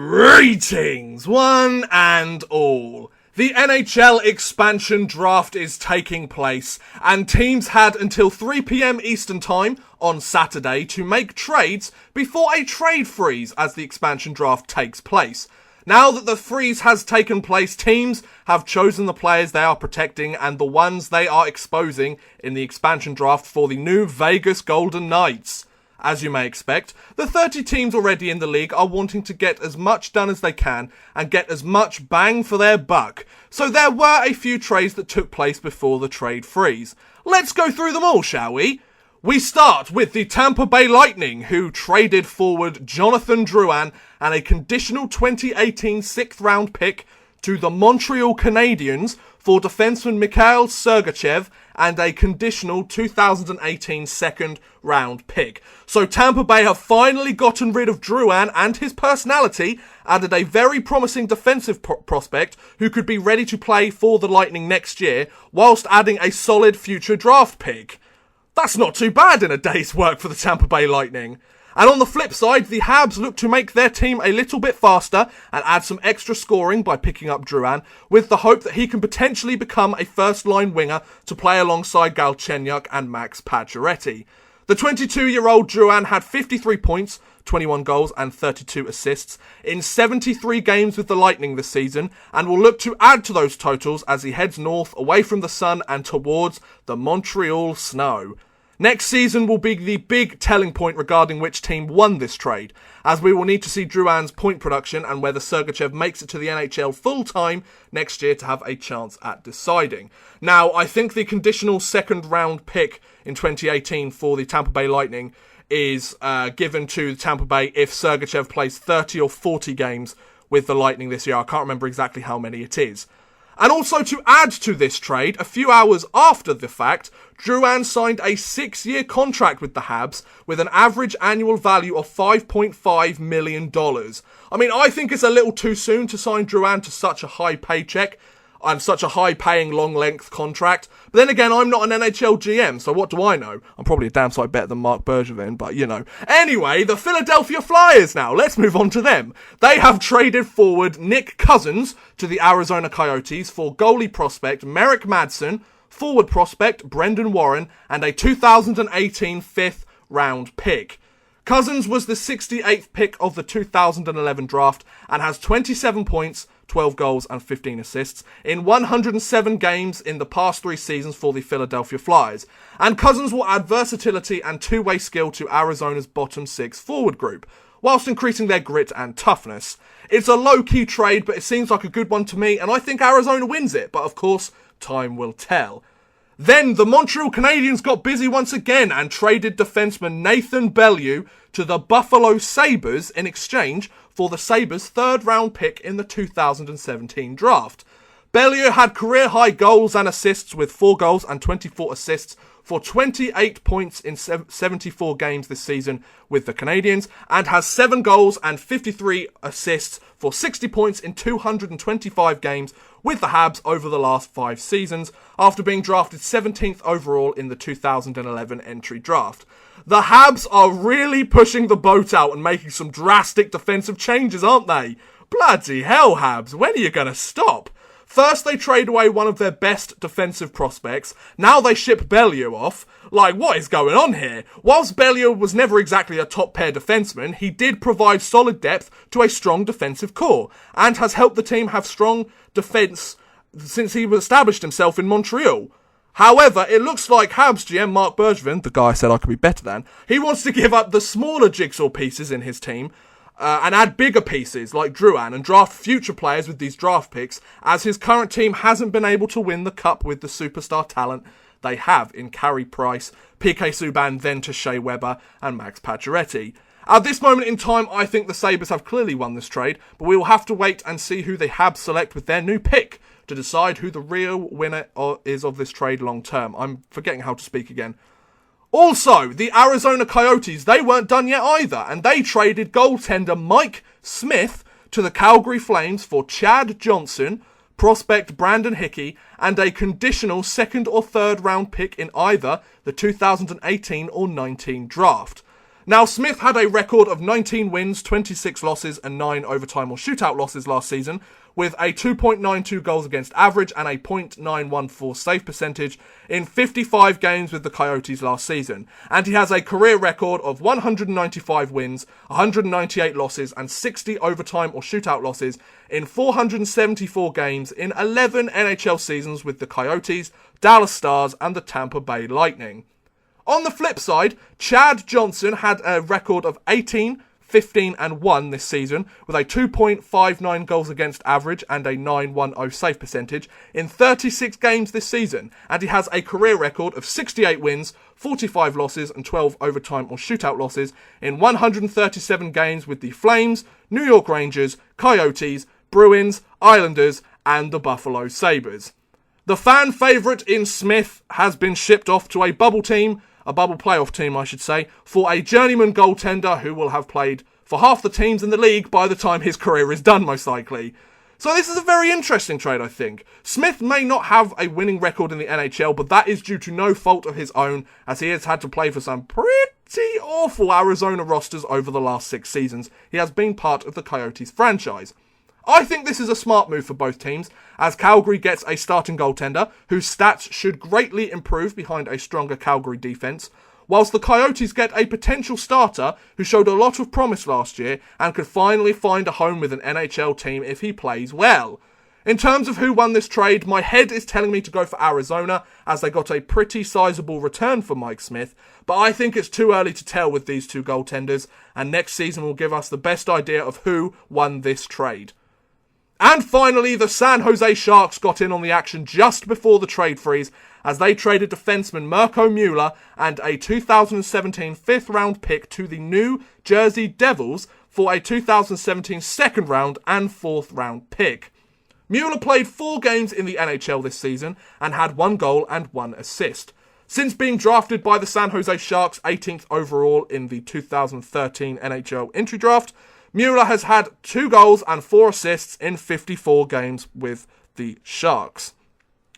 Greetings, one and all. The NHL expansion draft is taking place, and teams had until 3 PM Eastern Time on Saturday to make trades before a trade freeze as the expansion draft takes place. Now that the freeze has taken place, teams have chosen the players they are protecting and the ones they are exposing in the expansion draft for the new Vegas Golden Knights. As you may expect, the 30 teams already in the league are wanting to get as much done as they can and get as much bang for their buck. So there were a few trades that took place before the trade freeze. Let's go through them all, shall we? We start with the Tampa Bay Lightning, who traded forward Jonathan Drouin and a conditional 2018 6th round pick to the Montreal Canadiens for defenseman Mikhail Sergachev and a conditional 2018 second round pick. So Tampa Bay have finally gotten rid of Drouin and his personality, added a very promising defensive prospect who could be ready to play for the Lightning next year, whilst adding a solid future draft pick. That's not too bad in a day's work for the Tampa Bay Lightning. And on the flip side, the Habs look to make their team a little bit faster and add some extra scoring by picking up Drouin, with the hope that he can potentially become a first-line winger to play alongside Galchenyuk and Max Pacioretty. The 22-year-old Drouin had 53 points, 21 goals and 32 assists in 73 games with the Lightning this season, and will look to add to those totals as he heads north away from the sun and towards the Montreal snow. Next season will be the big telling point regarding which team won this trade, as we will need to see Drouin's point production and whether Sergachev makes it to the NHL full-time next year to have a chance at deciding. Now, I think the conditional second round pick in 2018 for the Tampa Bay Lightning is given to Tampa Bay if Sergachev plays 30 or 40 games with the Lightning this year. I can't remember exactly how many it is. And also to add to this trade, a few hours after the fact, Drouin signed a 6-year contract with the Habs with an average annual value of $5.5 million. I mean, I think it's a little too soon to sign Drouin to such a high paycheck and such a high-paying, long-length contract. But then again, I'm not an NHL GM, so what do I know? I'm probably a damn sight better than Mark Bergevin, but you know. Anyway, the Philadelphia Flyers now. Let's move on to them. They have traded forward Nick Cousins to the Arizona Coyotes for goalie prospect Merrick Madsen, forward prospect Brendan Warren, and a 2018 5th-round pick. Cousins was the 68th pick of the 2011 draft and has 27 points, 12 goals and 15 assists in 107 games in the past 3 seasons for the Philadelphia Flyers. And Cousins will add versatility and two-way skill to Arizona's bottom 6 forward group, whilst increasing their grit and toughness. It's a low-key trade, but it seems like a good one to me, and I think Arizona wins it, but of course, time will tell. Then the Montreal Canadiens got busy once again and traded defenseman Nathan Beaulieu to the Buffalo Sabres in exchange for the Sabres' 3rd round pick in the 2017 draft. Beaulieu had career-high goals and assists with 4 goals and 24 assists for 28 points in 74 games this season with the Canadiens, and has 7 goals and 53 assists for 60 points in 225 games with the Habs over the last 5 seasons, after being drafted 17th overall in the 2011 entry draft. The Habs are really pushing the boat out and making some drastic defensive changes, aren't they? Bloody hell, Habs, when are you going to stop? First, they trade away one of their best defensive prospects. Now they ship Beaulieu off. Like, what is going on here? Whilst Beaulieu was never exactly a top-pair defenseman, he did provide solid depth to a strong defensive core, and has helped the team have strong defence since he established himself in Montreal. However, it looks like Habs GM Mark Bergevin, the guy I said I could be better than, he wants to give up the smaller jigsaw pieces in his team, and add bigger pieces like Drouin and draft future players with these draft picks, as his current team hasn't been able to win the cup with the superstar talent they have in Carey Price, PK Subban, then to Shea Weber and Max Pacioretty. At this moment in time, I think the Sabres have clearly won this trade, but we will have to wait and see who they Habs select with their new pick to decide who the real winner is of this trade long term. I'm forgetting how to speak again. Also, the Arizona Coyotes, they weren't done yet either, and they traded goaltender Mike Smith to the Calgary Flames for Chad Johnson, prospect Brandon Hickey, and a conditional 2nd or 3rd round pick in either the 2018 or 19 draft. Now, Smith had a record of 19 wins, 26 losses, and 9 overtime or shootout losses last season, with a 2.92 goals against average and a .914 save percentage in 55 games with the Coyotes last season. And he has a career record of 195 wins, 198 losses, and 60 overtime or shootout losses in 474 games in 11 NHL seasons with the Coyotes, Dallas Stars, and the Tampa Bay Lightning. On the flip side, Chad Johnson had a record of 18, 15 and 1 this season with a 2.59 goals against average and a .910 save percentage in 36 games this season, and he has a career record of 68 wins, 45 losses and 12 overtime or shootout losses in 137 games with the Flames, New York Rangers, Coyotes, Bruins, Islanders and the Buffalo Sabres. The fan favourite in Smith has been shipped off to a bubble playoff team I should say, for a journeyman goaltender who will have played for half the teams in the league by the time his career is done, most likely. So this is a very interesting trade, I think. Smith may not have a winning record in the NHL, but that is due to no fault of his own, as he has had to play for some pretty awful Arizona rosters over the last 6 seasons. He has been part of the Coyotes franchise. I think this is a smart move for both teams, as Calgary gets a starting goaltender whose stats should greatly improve behind a stronger Calgary defense, whilst the Coyotes get a potential starter who showed a lot of promise last year and could finally find a home with an NHL team if he plays well. In terms of who won this trade, my head is telling me to go for Arizona, as they got a pretty sizable return for Mike Smith, but I think it's too early to tell with these two goaltenders, and next season will give us the best idea of who won this trade. And finally, the San Jose Sharks got in on the action just before the trade freeze, as they traded defenseman Mirko Mueller and a 2017 5th round pick to the New Jersey Devils for a 2017 2nd round and 4th round pick. Mueller played 4 games in the NHL this season and had 1 goal and 1 assist. Since being drafted by the San Jose Sharks 18th overall in the 2013 NHL entry draft, Mueller has had 2 goals and 4 assists in 54 games with the Sharks.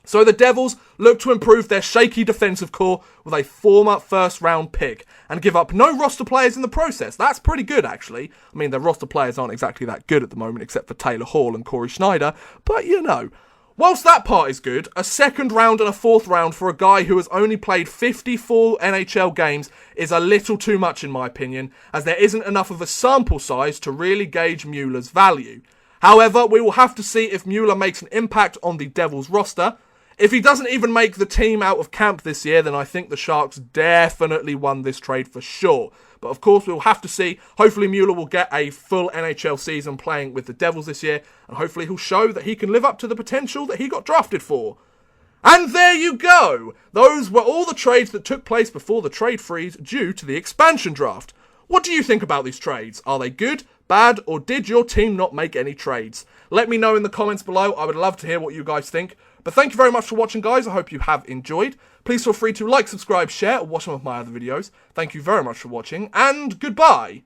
So the Devils look to improve their shaky defensive core with a former first-round pick and give up no roster players in the process. That's pretty good, actually. I mean, their roster players aren't exactly that good at the moment, except for Taylor Hall and Corey Schneider, but you know. Whilst that part is good, a 2nd round and a 4th round for a guy who has only played 54 NHL games is a little too much in my opinion, as there isn't enough of a sample size to really gauge Mueller's value. However, we will have to see if Mueller makes an impact on the Devils roster. If he doesn't even make the team out of camp this year, then I think the Sharks definitely won this trade for sure. But of course, we'll have to see. Hopefully, Mueller will get a full NHL season playing with the Devils this year, and hopefully he'll show that he can live up to the potential that he got drafted for. And there you go! Those were all the trades that took place before the trade freeze due to the expansion draft. What do you think about these trades? Are they good, bad, or did your team not make any trades? Let me know in the comments below. I would love to hear what you guys think. But thank you very much for watching, guys. I hope you have enjoyed. Please feel free to like, subscribe, share, or watch some of my other videos. Thank you very much for watching, and goodbye!